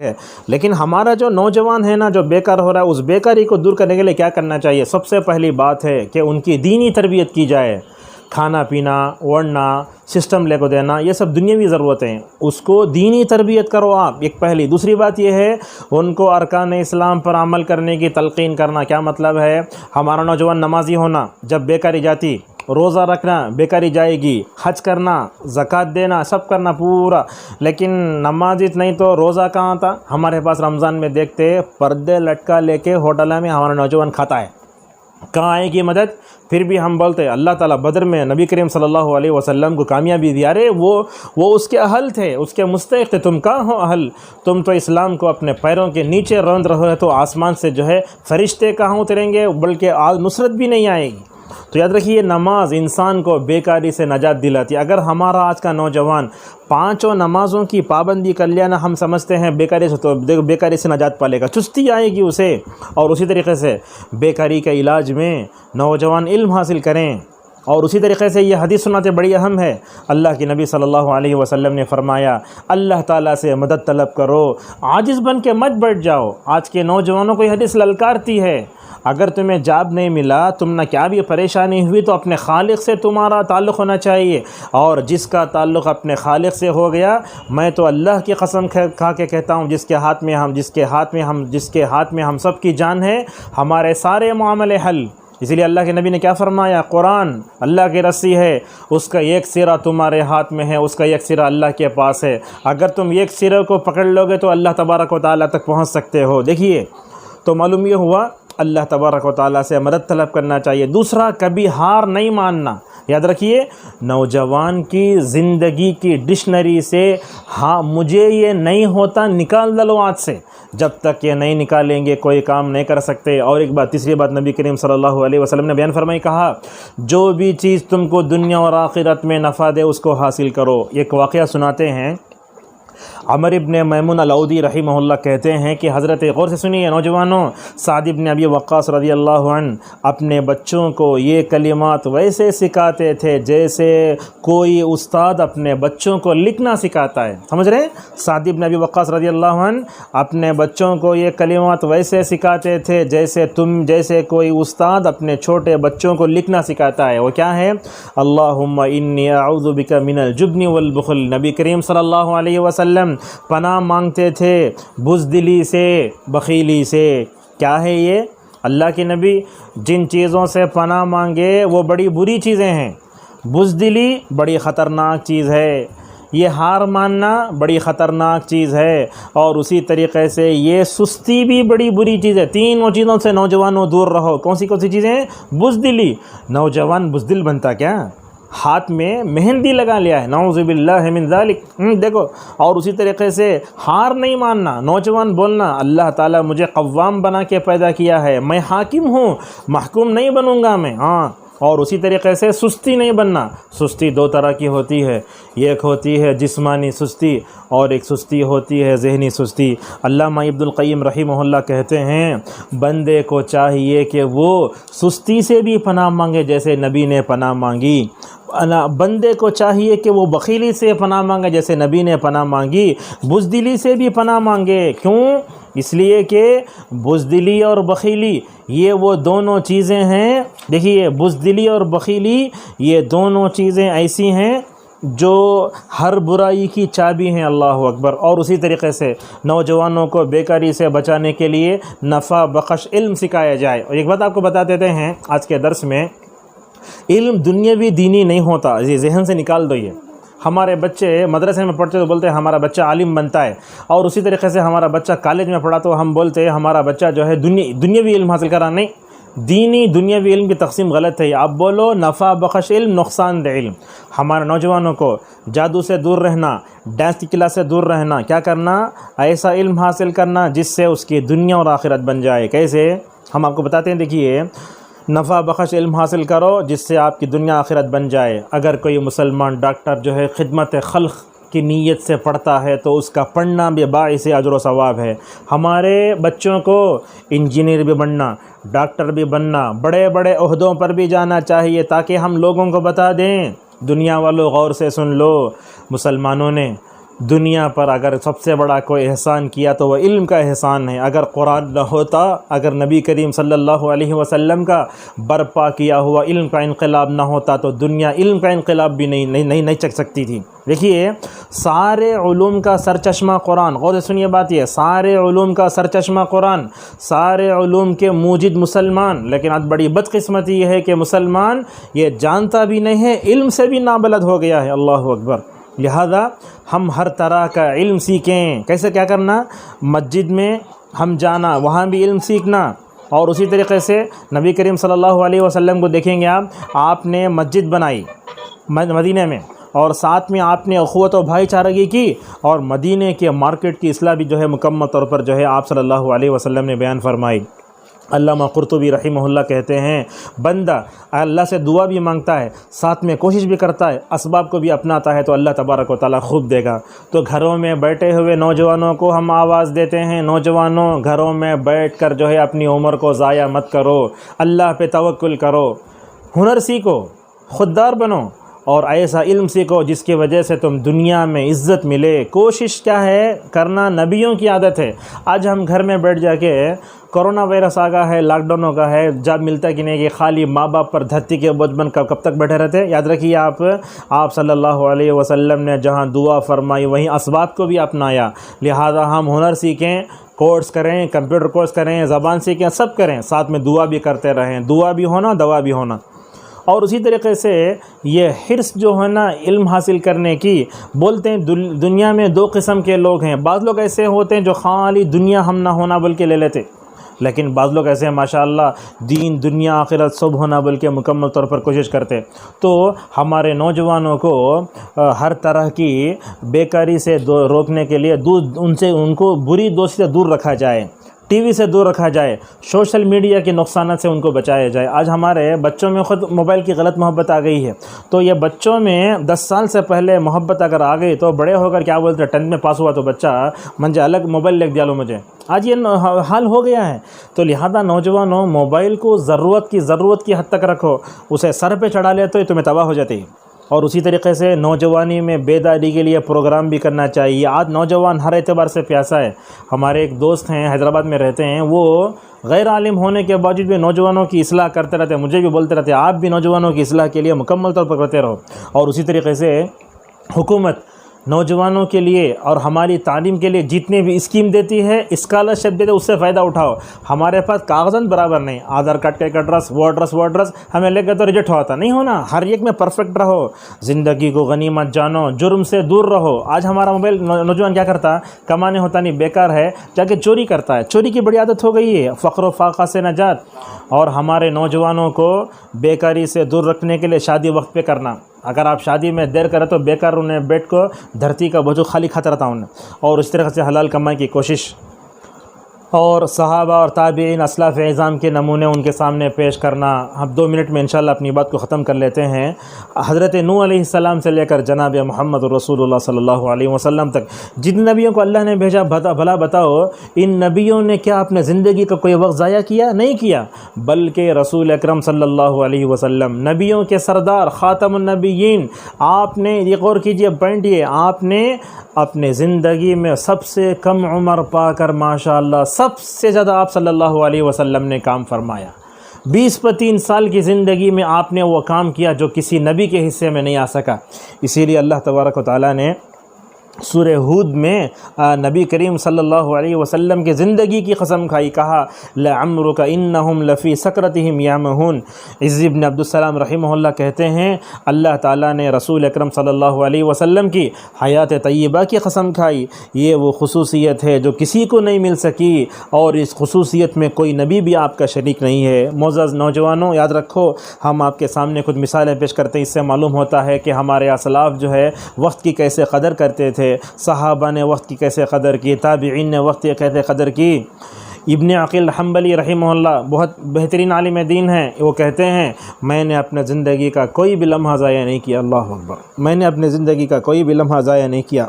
ہے۔ لیکن ہمارا جو نوجوان ہے نا، جو بیکار ہو رہا ہے، اس بیکاری کو دور کرنے کے لیے کیا کرنا چاہیے؟ سب سے پہلی بات ہے کہ ان کی دینی تربیت کی جائے۔ کھانا پینا، اوڑھنا، سسٹم لے کو دینا، یہ سب دنیاوی ضرورتیں ہیں، اس کو دینی تربیت کرو آپ، ایک پہلی۔ دوسری بات یہ ہے ان کو ارکان اسلام پر عمل کرنے کی تلقین کرنا۔ کیا مطلب ہے؟ ہمارا نوجوان نمازی ہونا، جب بیکاری جاتی، روزہ رکھنا، بیکاری جائے گی، حج کرنا، زکوٰۃ دینا، سب کرنا پورا، لیکن نمازی نہیں تو روزہ کہاں تھا؟ ہمارے پاس رمضان میں دیکھتے پردے لٹکا لے کے ہوٹل میں ہمارا نوجوان کھاتا ہے، کہاں آئے گی مدد؟ پھر بھی ہم بولتے اللہ تعالیٰ بدر میں نبی کریم صلی اللہ علیہ وسلم کو کامیابی دیا رے، وہ اس کے اہل تھے، اس کے مستحق تھے، تم کہاں ہو اہل؟ تم تو اسلام کو اپنے پیروں کے نیچے روند رہے، تو آسمان سے جو ہے فرشتے کہاں اتریں گے؟ بلکہ نصرت بھی نہیں آئے گی۔ تو یاد رکھیے، نماز انسان کو بیکاری سے نجات دلاتی ہے۔ اگر ہمارا آج کا نوجوان 5 نمازوں کی پابندی کر لیا نا، ہم سمجھتے ہیں بیکاری سے، تو بیکاری سے نجات پالے گا، چستی آئے گی اسے۔ اور اسی طریقے سے بیکاری کے علاج میں نوجوان علم حاصل کریں، اور اسی طریقے سے یہ حدیث سناتے بڑی اہم ہے۔ اللہ کے نبی صلی اللہ علیہ وسلم نے فرمایا اللہ تعالیٰ سے مدد طلب کرو، عاجز بن کے مت بیٹھ جاؤ۔ آج کے نوجوانوں کو یہ حدیث للکارتی ہے۔ اگر تمہیں جاب نہیں ملا، تم نہ کیا بھی پریشانی ہوئی، تو اپنے خالق سے تمہارا تعلق ہونا چاہیے، اور جس کا تعلق اپنے خالق سے ہو گیا، میں تو اللہ کی قسم کھا کے کہتا ہوں، جس کے ہاتھ میں ہم سب کی جان ہے، ہمارے سارے معاملے حل۔ اسی لیے اللہ کے نبی نے کیا فرمایا؟ قرآن اللہ کی رسی ہے، اس کا ایک سرا تمہارے ہاتھ میں ہے، اس کا ایک سرا اللہ کے پاس ہے۔ اگر تم ایک سرے کو پکڑ لو گے تو اللہ تبارک و تعالیٰ تک پہنچ سکتے ہو۔ دیکھیے، تو معلوم یہ ہوا اللہ تبارک و تعالیٰ سے مدد طلب کرنا چاہیے۔ دوسرا، کبھی ہار نہیں ماننا۔ یاد رکھیے، نوجوان کی زندگی کی ڈکشنری سے ہاں مجھے یہ نہیں ہوتا نکال ڈالو آج سے، جب تک یہ نہیں نکالیں گے کوئی کام نہیں کر سکتے۔ اور ایک بات، تیسری بات نبی کریم صلی اللہ علیہ وسلم نے بیان فرمائی، کہا جو بھی چیز تم کو دنیا اور آخرت میں نفع دے اس کو حاصل کرو۔ ایک واقعہ سناتے ہیں، عمر ابن میمون العودی رحمہ اللہ کہتے ہیں کہ حضرت، غور سے سنیے نوجوانوں، سعد ابن ابی وقاص رضی اللہ عنہ اپنے بچوں کو یہ کلمات ویسے سکھاتے تھے جیسے کوئی استاد اپنے بچوں کو لکھنا سکھاتا ہے۔ سمجھ رہے ہیں؟ سعد ابن ابی وقاص رضی اللہ عنہ اپنے بچوں کو یہ کلمات ویسے سکھاتے تھے جیسے کوئی استاد اپنے چھوٹے بچوں کو لکھنا سکھاتا ہے۔ وہ کیا ہے؟ اللہم انی اعوذ بک من الجبن والبخل۔ نبی کریم صلی اللہ علیہ وسلم پناہ مانگتے تھے بزدلی سے، بخیلی سے۔ کیا ہے یہ؟ اللہ کے نبی جن چیزوں سے پناہ مانگے وہ بڑی بری چیزیں ہیں۔ بزدلی بڑی خطرناک چیز ہے، یہ ہار ماننا بڑی خطرناک چیز ہے، اور اسی طریقے سے یہ سستی بھی بڑی بری چیز ہے۔ تینوں چیزوں سے نوجوانوں دور رہو۔ کون سی چیزیں ہیں؟ بزدلی۔ نوجوان بزدل بنتا کیا؟ ہاتھ میں مہندی لگا لیا ہے، نعوذ باللہ من ذالک۔ دیکھو، اور اسی طریقے سے ہار نہیں ماننا۔ نوجوان بولنا اللہ تعالیٰ مجھے قوام بنا کے پیدا کیا ہے، میں حاکم ہوں، محکوم نہیں بنوں گا میں۔ اور اسی طریقے سے سستی نہیں بننا۔ سستی 2 طرح کی ہوتی ہے، ایک ہوتی ہے جسمانی سستی، اور ایک سستی ہوتی ہے ذہنی سستی۔ علامہ ابن القیم رحمہ اللہ کہتے ہیں بندے کو چاہیے کہ وہ سستی سے بھی پناہ مانگے جیسے نبی نے پناہ مانگی، بندے کو چاہیے کہ وہ بخیلی سے پناہ مانگے جیسے نبی نے پناہ مانگی، بزدلی سے بھی پناہ مانگے۔ کیوں؟ اس لیے کہ بزدلی اور بخیلی یہ وہ دونوں چیزیں ہیں، دیکھیے بزدلی اور بخیلی یہ دونوں چیزیں ایسی ہیں جو ہر برائی کی چابی ہیں۔ اللہ اکبر۔ اور اسی طریقے سے نوجوانوں کو بیکاری سے بچانے کے لیے نفع بخش علم سکھایا جائے۔ اور ایک بات آپ کو بتا دیتے ہیں آج کے درس میں، علم دنیاوی دینی نہیں ہوتا، یہ ذہن سے نکال دو۔ یہ ہمارے بچے مدرسے میں پڑھتے تو بولتے ہیں ہمارا بچہ عالم بنتا ہے، اور اسی طریقے سے ہمارا بچہ کالج میں پڑھا تو ہم بولتے ہیں ہمارا بچہ جو ہے دنیاوی علم حاصل کرا۔ نہیں، دینی دنیاوی علم کی تقسیم غلط ہے۔ آپ بولو نفع بخش علم، نقصان دہ علم۔ ہمارے نوجوانوں کو جادو سے دور رہنا، ڈانس کی کلاس سے دور رہنا، کیا کرنا؟ ایسا علم حاصل کرنا جس سے اس کی دنیا اور آخرت بن جائے۔ کیسے؟ ہم آپ کو بتاتے ہیں، دیکھیے نفع بخش علم حاصل کرو جس سے آپ کی دنیا آخرت بن جائے۔ اگر کوئی مسلمان ڈاکٹر جو ہے خدمت خلق کی نیت سے پڑھتا ہے تو اس کا پڑھنا بھی باعث اجر و ثواب ہے۔ ہمارے بچوں کو انجینئر بھی بننا، ڈاکٹر بھی بننا، بڑے بڑے عہدوں پر بھی جانا چاہیے تاکہ ہم لوگوں کو بتا دیں۔ دنیا والوں غور سے سن لو، مسلمانوں نے دنیا پر اگر سب سے بڑا کوئی احسان کیا تو وہ علم کا احسان ہے۔ اگر قرآن نہ ہوتا، اگر نبی کریم صلی اللہ علیہ وسلم کا برپا کیا ہوا علم کا انقلاب نہ ہوتا تو دنیا علم کا انقلاب بھی نہیں چک سکتی تھی۔ دیکھیے، سارے علوم کا سرچشمہ قرآن، غور سے سنیے بات یہ، سارے علوم کا سرچشمہ قرآن، سارے علوم کے موجد مسلمان، لیکن آج بڑی بدقسمتی یہ ہے کہ مسلمان یہ جانتا بھی نہیں ہے، علم سے بھی نابلد ہو گیا ہے۔ اللہ اکبر۔ لہذا ہم ہر طرح کا علم سیکھیں۔ کیسے کیا کرنا؟ مسجد میں ہم جانا، وہاں بھی علم سیکھنا، اور اسی طریقے سے نبی کریم صلی اللہ علیہ وسلم کو دیکھیں گے آپ نے مسجد بنائی مدینہ میں، اور ساتھ میں آپ نے اخوت و بھائی چارگی کی، اور مدینہ کے مارکیٹ کی اصلاح بھی جو ہے مکمل طور پر جو ہے آپ صلی اللہ علیہ وسلم نے بیان فرمائی۔ علامہ قرطبی رحمہ اللہ کہتے ہیں، بندہ اللہ سے دعا بھی مانگتا ہے، ساتھ میں کوشش بھی کرتا ہے، اسباب کو بھی اپناتا ہے، تو اللہ تبارک و تعالیٰ خوب دے گا۔ تو گھروں میں بیٹھے ہوئے نوجوانوں کو ہم آواز دیتے ہیں، نوجوانوں گھروں میں بیٹھ کر جو ہے اپنی عمر کو ضائع مت کرو، اللہ پہ توکل کرو، ہنر سیکھو، خوددار بنو، اور ایسا علم سیکھو جس کی وجہ سے تم دنیا میں عزت ملے۔ کوشش کیا ہے کرنا، نبیوں کی عادت ہے۔ آج ہم گھر میں بیٹھ جا کے، کرونا وائرس آگا ہے، لاک ڈاؤن ہوگا ہے، جاب ملتا کہ نہیں، کہ خالی ماں باپ پر دھرتی کے بوجھ بن کب تک بیٹھے رہتے؟ یاد رکھیے، آپ صلی اللہ علیہ وسلم نے جہاں دعا فرمائی وہیں اسباب کو بھی اپنایا۔ لہذا ہم ہنر سیکھیں، کورس کریں، کمپیوٹر کورس کریں، زبان سیکھیں، سب کریں، ساتھ میں دعا بھی کرتے رہیں، دعا بھی ہونا، دوا بھی ہونا۔ اور اسی طریقے سے یہ حرص جو ہے نا علم حاصل کرنے کی، بولتے ہیں دنیا میں دو قسم کے لوگ ہیں۔ بعض لوگ ایسے ہوتے ہیں جو خالی دنیا ہم نہ ہونا بول کے لے لیتے، لیکن بعض لوگ ایسے ہیں ماشاءاللہ دین دنیا آخرت سب ہونا بول کے مکمل طور پر کوشش کرتے۔ تو ہمارے نوجوانوں کو ہر طرح کی بیکاری سے روکنے کے لیے ان کو بری دوستی سے دور رکھا جائے، ٹی وی سے دور رکھا جائے، سوشل میڈیا کے نقصانات سے ان کو بچایا جائے۔ آج ہمارے بچوں میں خود موبائل کی غلط محبت آ گئی ہے، تو یہ بچوں میں 10 سال سے پہلے محبت اگر آ گئی تو بڑے ہو کر کیا بولتے ہیں، 10th میں پاس ہوا تو بچہ منجھے الگ موبائل لے دیا لو مجھے، آج یہ حال ہو گیا ہے۔ تو لہذا نوجوانوں موبائل کو ضرورت کی حد تک رکھو، اسے سر پہ چڑھا لے تو تمہیں تباہ ہو جاتی ہے۔ اور اسی طریقے سے نوجوانی میں بیداری کے لیے پروگرام بھی کرنا چاہیے۔ آج نوجوان ہر اعتبار سے پیاسا ہے۔ ہمارے ایک دوست ہیں حیدرآباد میں رہتے ہیں، وہ غیر عالم ہونے کے باوجود بھی نوجوانوں کی اصلاح کرتے رہتے ہیں، مجھے بھی بولتے رہتے ہیں آپ بھی نوجوانوں کی اصلاح کے لیے مکمل طور پر کرتے رہو۔ اور اسی طریقے سے حکومت نوجوانوں کے لیے اور ہماری تعلیم کے لیے جتنے بھی اسکیم دیتی ہے، اسکالرشپ دیتے، اس سے فائدہ اٹھاؤ۔ ہمارے پاس کاغذات برابر نہیں، آدھار کارڈ کا ایک ایڈریس، وہ ایڈریس ہمیں لے کے تو ریجیکٹ ہوتا نہیں ہونا، ہر ایک میں پرفیکٹ رہو، زندگی کو غنیمت جانو، جرم سے دور رہو۔ آج ہمارا موبائل نوجوان کیا کرتا، کمانے ہوتا نہیں، بیکار ہے، جا کے چوری کرتا ہے، چوری کی بڑی عادت ہو گئی ہے، فقر و فاقہ سے نجات۔ اور ہمارے نوجوانوں کو بیکاری سے دور رکھنے کے لیے شادی وقت پہ کرنا۔ اگر آپ شادی میں دیر کریں تو بیکار انہیں بیٹھ کو دھرتی کا بوجھ خالی کھاتا رہتا انہیں۔ اور اس طرح سے حلال کمائی کی کوشش، اور صحابہ اور تابعین اسلاف اعظام کے نمونے ان کے سامنے پیش کرنا۔ ہم 2 منٹ میں انشاءاللہ اپنی بات کو ختم کر لیتے ہیں۔ حضرت نوح علیہ السلام سے لے کر جناب محمد رسول اللہ صلی اللہ علیہ وسلم تک جن نبیوں کو اللہ نے بھیجا، بھلا بتاؤ ان نبیوں نے کیا اپنے زندگی کا کوئی وقت ضائع کیا؟ نہیں کیا، بلکہ رسول اکرم صلی اللہ علیہ وسلم نبیوں کے سردار خاتم النبیین، آپ نے یہ غور کیجئے، پوائنٹ یہ، آپ نے اپنے زندگی میں سب سے کم عمر پا کر ماشاءاللہ سب سے زیادہ آپ صلی اللہ علیہ وسلم نے کام فرمایا۔ 20-3 سال کی زندگی میں آپ نے وہ کام کیا جو کسی نبی کے حصے میں نہیں آ سکا۔ اسی لیے اللہ تبارک و تعالیٰ نے سورہ ہود میں نبی کریم صلی اللہ علیہ وسلم کی زندگی کی قسم کھائی، کہا لعمرک انہم لفی سکرتہم یعمہون۔ عز بن عبدالسلام رحمہ اللہ کہتے ہیں اللہ تعالیٰ نے رسول اکرم صلی اللہ علیہ وسلم کی حیات طیبہ کی قسم کھائی۔ یہ وہ خصوصیت ہے جو کسی کو نہیں مل سکی، اور اس خصوصیت میں کوئی نبی بھی آپ کا شریک نہیں ہے۔ معزز نوجوانوں یاد رکھو، ہم آپ کے سامنے کچھ مثالیں پیش کرتے ہیں، اس سے معلوم ہوتا ہے کہ ہمارے اسلاف جو ہے وقت کی کیسے قدر کرتے تھے، صحابہ نے وقت کی کیسے قدر کی، تابعین نے وقت کی کیسے قدر کی۔ ابن عقیل حنبلی رحمہ اللہ بہت بہترین عالم دین ہیں، وہ کہتے ہیں میں نے اپنے زندگی کا کوئی بھی لمحہ ضائع نہیں کیا، اللہ اکبر، میں نے اپنے زندگی کا کوئی بھی لمحہ ضائع نہیں کیا،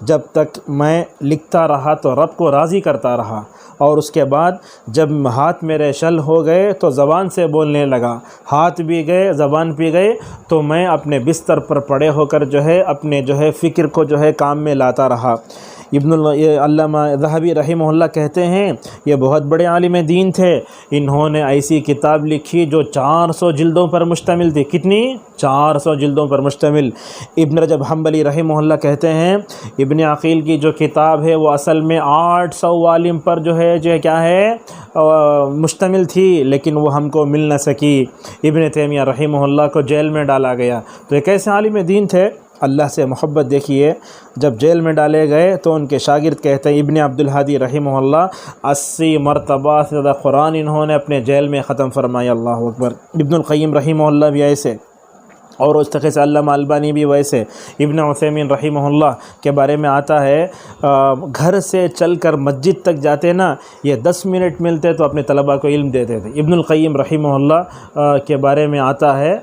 جب تک میں لکھتا رہا تو رب کو راضی کرتا رہا، اور اس کے بعد جب ہاتھ میرے شل ہو گئے تو زبان سے بولنے لگا، ہاتھ بھی گئے زبان بھی گئے، تو میں اپنے بستر پر پڑے ہو کر جو ہے اپنے جو ہے فکر کو جو ہے کام میں لاتا رہا۔ علامہ ذہبی رحمہ اللہ کہتے ہیں یہ بہت بڑے عالم دین تھے، انہوں نے ایسی کتاب لکھی جو 400 جلدوں پر مشتمل تھی۔ کتنی؟ 400 جلدوں پر مشتمل۔ ابن رجب حنبلی رحمہ اللہ کہتے ہیں ابن عقیل کی جو کتاب ہے وہ اصل میں 800 والم پر جو ہے کیا ہے مشتمل تھی، لیکن وہ ہم کو مل نہ سکی۔ ابن تیمیہ رحمہ اللہ کو جیل میں ڈالا گیا۔ تو ایک ایسے عالم دین تھے، اللہ سے محبت دیکھیے، جب جیل میں ڈالے گئے تو ان کے شاگرد کہتے ہیں ابن عبدالہادی رحمہ اللہ 80 مرتبہ سے زیادہ قرآن انہوں نے اپنے جیل میں ختم فرمایا۔ اللہ اکبر۔ ابن القیم رحمہ اللہ بھی ایسے، اور اس طریقے سے علامہ البانی بھی ویسے۔ ابن عثیمین رحمہ اللہ کے بارے میں آتا ہے گھر سے چل کر مسجد تک جاتے نا، یہ 10 منٹ ملتے تو اپنے طلباء کو علم دیتے تھے۔ ابن القیم رحمہ اللہ کے بارے میں آتا ہے،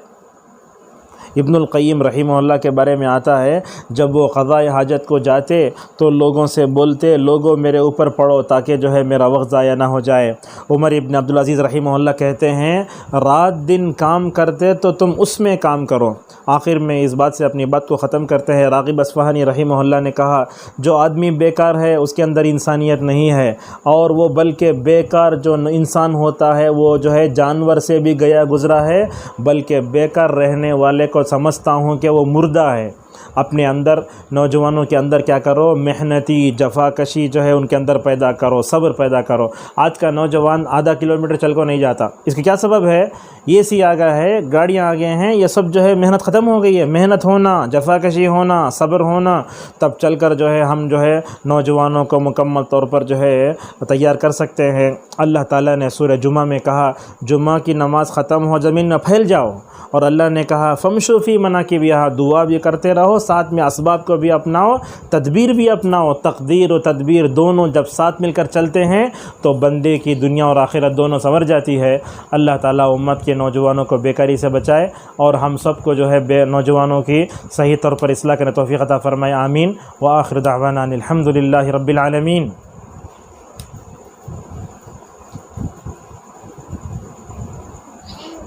ابن القیم رحمہ اللہ کے بارے میں آتا ہے جب وہ قضاء حاجت کو جاتے تو لوگوں سے بولتے لوگوں میرے اوپر پڑھو تاکہ جو ہے میرا وقت ضائع نہ ہو جائے۔ عمر ابن عبدالعزیز رحمہ اللہ کہتے ہیں رات دن کام کرتے تو تم اس میں کام کرو۔ آخر میں اس بات سے اپنی بات کو ختم کرتے ہیں۔ راغب اصفہانی رحمہ اللہ نے کہا جو آدمی بیکار ہے اس کے اندر انسانیت نہیں ہے، اور وہ بلکہ بیکار جو انسان ہوتا ہے وہ جو ہے جانور سے بھی گیا گزرا ہے، بلکہ بیکار رہنے والے کو سمجھتا ہوں کہ وہ مردہ ہے۔ اپنے اندر نوجوانوں کے اندر کیا کرو، محنتی جفا کشی جو ہے ان کے اندر پیدا کرو، صبر پیدا کرو۔ آج کا نوجوان آدھا کلومیٹر چل کو نہیں جاتا، اس کا کیا سبب ہے؟ یہ سی آ گیا ہے، گاڑیاں آ گئے ہیں، یہ سب جو ہے محنت ختم ہو گئی ہے۔ محنت ہونا، جفا کشی ہونا، صبر ہونا، تب چل کر جو ہے ہم جو ہے نوجوانوں کو مکمل طور پر جو ہے تیار کر سکتے ہیں۔ اللہ تعالیٰ نے سورہ جمعہ میں کہا جمعہ کی نماز ختم ہو زمین میں پھیل جاؤ، اور اللہ نے کہا فمشوا فی مناکبہا، دعا بھی کرتے رہو، ساتھ میں اسباب کو بھی اپناؤ، تدبیر بھی اپناؤ۔ تقدیر و تدبیر دونوں جب ساتھ مل کر چلتے ہیں تو بندے کی دنیا اور آخرت دونوں سنور جاتی ہے۔ اللہ تعالیٰ امت کے نوجوانوں کو بیکاری سے بچائے، اور ہم سب کو جو ہے نوجوانوں کی صحیح طور پر اصلاح کرنے توفیق عطا فرمائے، آمین۔ وآخر دعوانا ان الحمد للہ رب العالمین۔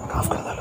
معاف کر دو۔